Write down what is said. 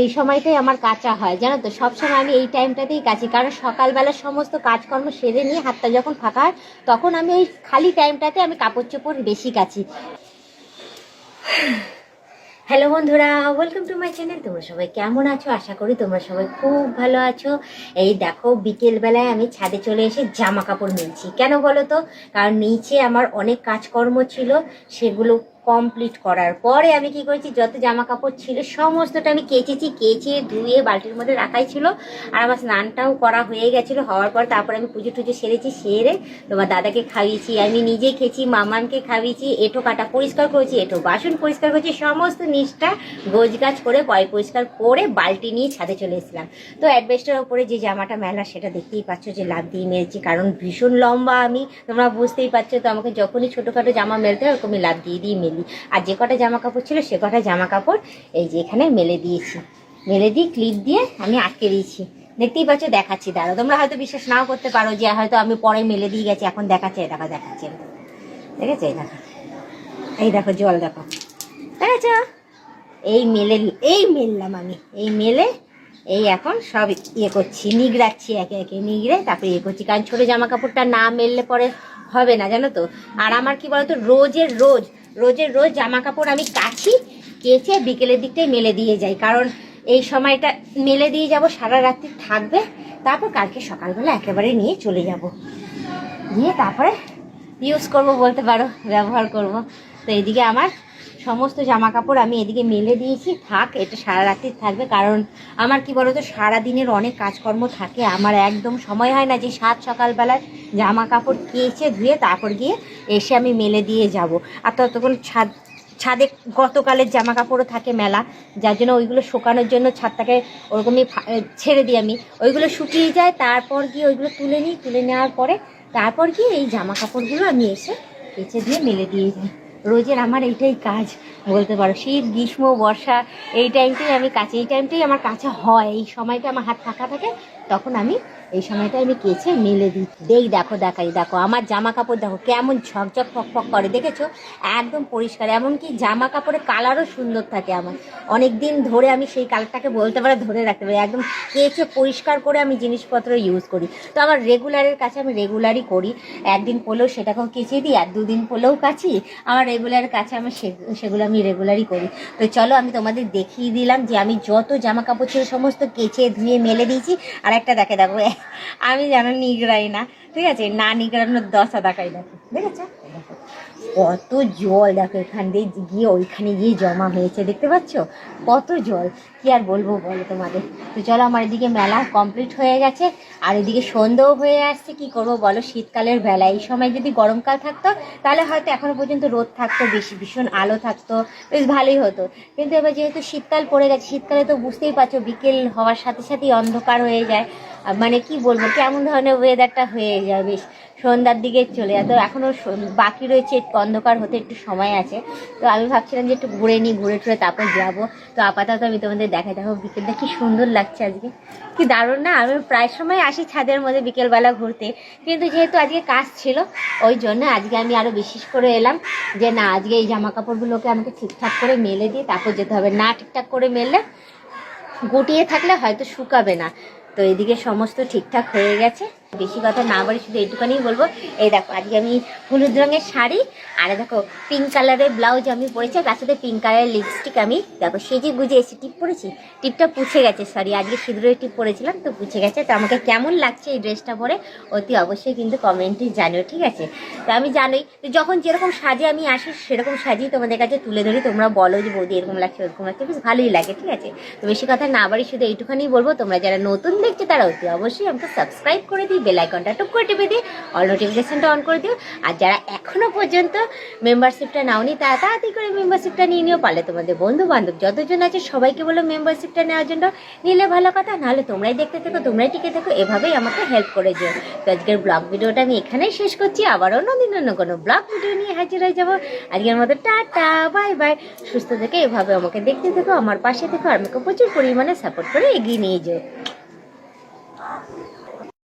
এই সময়টাই আমার কাচা হয়, জানো তো। সবসময় আমি এই টাইমটাতেই কাচি, কারণ সকালবেলা সমস্ত কাজকর্ম সেরে নিয়ে হাতটা যখন ফাঁকা হয় তখন আমি ওই খালি টাইমটাতে আমি কাপড় চোপড় বেশি কাচি। হ্যালো বন্ধুরা, ওয়েলকাম টু মাই চ্যানেল। তোমরা সবাই কেমন আছো? আশা করি তোমরা সবাই খুব ভালো আছো। এই দেখো, বিকেলবেলায় আমি ছাদে চলে এসে জামা কাপড় মিলছি। কেন বলো তো? কারণ নিচে আমার অনেক কাজকর্ম ছিল, সেগুলো কমপ্লিট করার পরে আমি কি করেছি, যত জামা কাপড় ছিল সমস্তটা আমি কেচেছি। কেচে ধুয়ে বালতির মধ্যে রাখাই ছিল। আর আমার স্নানটাও করা হয়ে গেছিলো। হওয়ার পর তারপরে আমি পুজো টুজো সেরেছি। সেরে তোমার দাদাকে খাইয়েছি, আমি নিজে খেয়েছি, মামানকে খাইয়েছি, এঁঠো কাটা পরিষ্কার করেছি, এঁঠো বাসন পরিষ্কার করেছি, সমস্ত নিচটা গোছগাছ করে পরিষ্কার করে বালতি নিয়ে ছাদে চলে এসেছিলাম। তো অ্যাডভেস্টারের উপরে যে জামাটা মেলা সেটা দেখতেই পাচ্ছ যে লাভ দিয়ে মেলছি, কারণ ভীষণ লম্বা আমি, তোমরা বুঝতেই পারছো। তো আমাকে যখনই ছোটোখাটো জামা মেলতে হয় ওরকমই লাভ দিয়ে মেলি। আর যে কটা জামা কাপড় ছিল সে কটা জামা কাপড় এই যে এখানে মেলে দিয়েছি, মেলে দিয়ে ক্লিপ দিয়ে আমি আটকে দিয়েছি। দেখতেই পাচ্ছ, দেখাচ্ছি, দাঁড়ো। তোমরা হয়তো বিশ্বাস নাও করতে পারো যে হয়তো আমি পরে মেলে দিয়ে গেছি, এখন দেখাচ্ছে, দেখাচ্ছে, দেখেছে? এই দেখো জল, দেখো, দেখেছ? এই মেললাম আমি, এই মেলে এই এখন সব ইয়ে করছি, নিগড়াচ্ছি, একে একে নিগড়ে তারপরে ইয়ে করছি। কারণ ছোটো জামা কাপড়টা না মেললে পরে হবে না, জানো তো। আর আমার কি বলতো, রোজের রোজ জামা কাপড় আমি কাচি, কেচে বিকেলের দিকটাই মেলে দিয়ে যাই। কারণ এই সময়টা মেলে দিয়ে যাব, সারা রাত্রি থাকবে, তারপর কালকে সকালবেলা একেবারে নিয়ে চলে যাব, নিয়ে তারপরে ইউজ করব বলতে পারো, ব্যবহার করব। তো এদিকে আমার সমস্ত জামা কাপড় আমি এদিকে মেলে দিয়েছি, থাক, এটা সারা রাত্রি থাকবে। কারণ আমার কি বলতো, সারাদিনের অনেক কাজকর্ম থাকে, আমার একদম সময় হয় না যে সকালবেলায় জামা কাপড় কেচে ধুয়ে তারপর গিয়ে এসে আমি মেলে দিয়ে যাব। আর ততক্ষণ ছাদে গতকালের জামা কাপড়ও থাকে মেলা, যার জন্য ওইগুলো শুকানোর জন্য ছাদটাকে ওরকমই ছেড়ে দিই আমি। ওইগুলো শুকিয়ে যায়, তারপর গিয়ে ওইগুলো তুলে নিই, তুলে নেওয়ার পরে তারপর গিয়ে এই জামা কাপড়গুলো আমি এসে কেচে দিয়ে মেলে দিয়ে যাই। রোজের আমার এইটাই কাজ বলতে পারো। শীত, গ্রীষ্ম, বর্ষা, এই টাইমটাই আমি কাচি, এই টাইমটাই আমার কাছে হয়। এই সময়টা আমার হাত ফাঁকা থাকে, তখন আমি এই সময়টা আমি কেচে মেলে দিই। দেখো আমার জামা কাপড় দেখো কেমন ঝকঝক ফকফক করে, দেখেছো? একদম পরিষ্কার, এমনকি জামা কাপড়ের কালারও সুন্দর থাকে আমার। অনেক দিন ধরে আমি সেই কালারটাকে বলতে পারো ধরে রাখতে পারি। একদম কেচে পরিষ্কার করে আমি জিনিসপত্র ইউজ করি। তো আমার রেগুলারের কাছে আমি রেগুলারই করি। একদিন পরলেও সেটাকেও কেচে দিই, আর দুদিন পরলেও কাচি। আমার রেগুলারের কাছে আমি সেগুলো আমি রেগুলারই করি। তো চলো, আমি তোমাদের দেখিয়ে দিলাম যে আমি যত জামা কাপড় ছিল সমস্ত কেচে ধুয়ে মেলে দিয়েছি। আর একটা দেখো, আমি জানো নিগড়াই না, ঠিক আছে? না নিগড়ানোর দশা দেখাই, দেখো, দেখেছো? দেখো কত জল, দেখো এখান দিয়ে গিয়ে ওইখানে গিয়ে জমা হয়েছে, দেখতে পাচ্ছ কত জল? কি আর বলবো বলো তোমাদের। তো চলো, আমার এদিকে মেলা কমপ্লিট হয়ে গেছে, আর এদিকে সন্ধ্যেও হয়ে আসছে। কি করবো বলো, শীতকালের বেলা, এই সময় যদি গরমকাল থাকতো তাহলে হয়তো এখনো পর্যন্ত রোদ থাকতো, ভীষণ আলো থাকতো, বেশ ভালোই হতো। কিন্তু এবার যেহেতু শীতকাল পড়ে গেছে, শীতকালে তো বুঝতেই পারছো বিকেল হওয়ার সাথে সাথেই অন্ধকার হয়ে যায়। মানে কি বলবো, কেমন ধরনের ওয়েদারটা হয়ে যায়, বেশ সন্ধ্যার দিকে চলে যায়। তো এখনও বাকি রয়েছে, একটু অন্ধকার হতে একটু সময় আছে। তো আমি ভাবছিলাম যে একটু ঘুরে টুরে তারপর যাবো। তো আপাতত আমি তোমাদের দেখাই, দেখো বিকেলটা কি সুন্দর লাগছে আজকে, কি দারুণ না? আমি প্রায় সময় আসি ছাদের মধ্যে বিকেলবেলা ঘুরতে, কিন্তু যেহেতু আজকে কাজ ছিল ওই জন্য আজকে আমি আরও বিশেষ করে এলাম যে না, আজকে এই জামা কাপড়গুলোকে আমাকে ঠিকঠাক করে মেলে দিয়ে তারপর যেতে হবে। না ঠিকঠাক করে মেললে, গুটিয়ে থাকলে হয়তো শুকাবে না। তো এদিকে সমস্ত ঠিকঠাক হয়ে গেছে। বেশি কথা না বলি, শুধু এইটুখানি বলবো, এই দেখো আজকে আমি হলুদ রঙের শাড়ি, আর দেখো পিঙ্ক কালারের ব্লাউজ আমি পরেছি, তার সাথে পিঙ্ক কালারের লিপস্টিক আমি দেখো সেজে গুজে এসে টিপ পরেছি। টিপটা পুছে গেছে, সরি, আজকে সিঁদুরের টিপ পরেছিলাম তো পুছে গেছে। তো আমাকে কেমন লাগছে এই ড্রেসটা পরে অতি অবশ্যই কিন্তু কমেন্টে জানিও, ঠিক আছে? তো আমি জানোই যখন যেরকম সাজে আমি আসি সেরকম সাজিয়ে তোমাদের কাছে তুলে ধরি। তোমরা বলো যে বৌদি এরকম লাগছে ওরকম লাগছে, বেশ ভালোই লাগে, ঠিক আছে? তো বেশি কথা না বাড়ি, শুধু এইটুখানি বলবো, তোমরা যারা নতুন দেখছো তারা অতি অবশ্যই আমাকে সাবস্ক্রাইব করে দিই, বেল আইকনটা টুক করে টিপে দিয়ে অল নোটিফিকেশনটা অন করে দিও। আর যারা এখনো পর্যন্ত মেম্বারশিপটা নাওনি তারা তাড়াতাড়ি করে মেম্বারশিপটা নিয়ে নিও। পারলে তোমাদের বন্ধু বান্ধব যতজন আছে সবাইকে বলো মেম্বারশিপটা নেওয়ার জন্য। নিলে ভালো কথা, নাহলে তোমরাই দেখতে থেকো, তোমরাই টিকে থেকো, এভাবেই আমাকে হেল্প করে যেও। তো আজকের ব্লগ ভিডিওটা আমি এখানেই শেষ করছি, আবার অন্যদিন অন্য কোনো ব্লগ ভিডিও নিয়ে হাজির হয়ে যাবো। আজকের মতো টাটা, বাই বাই। সুস্থ থেকে এভাবে আমাকে দেখতে থেকো, আমার পাশে থেকো, আর আমাকে প্রচুর পরিমাণে সাপোর্ট করে এগিয়ে নিয়ে যেও।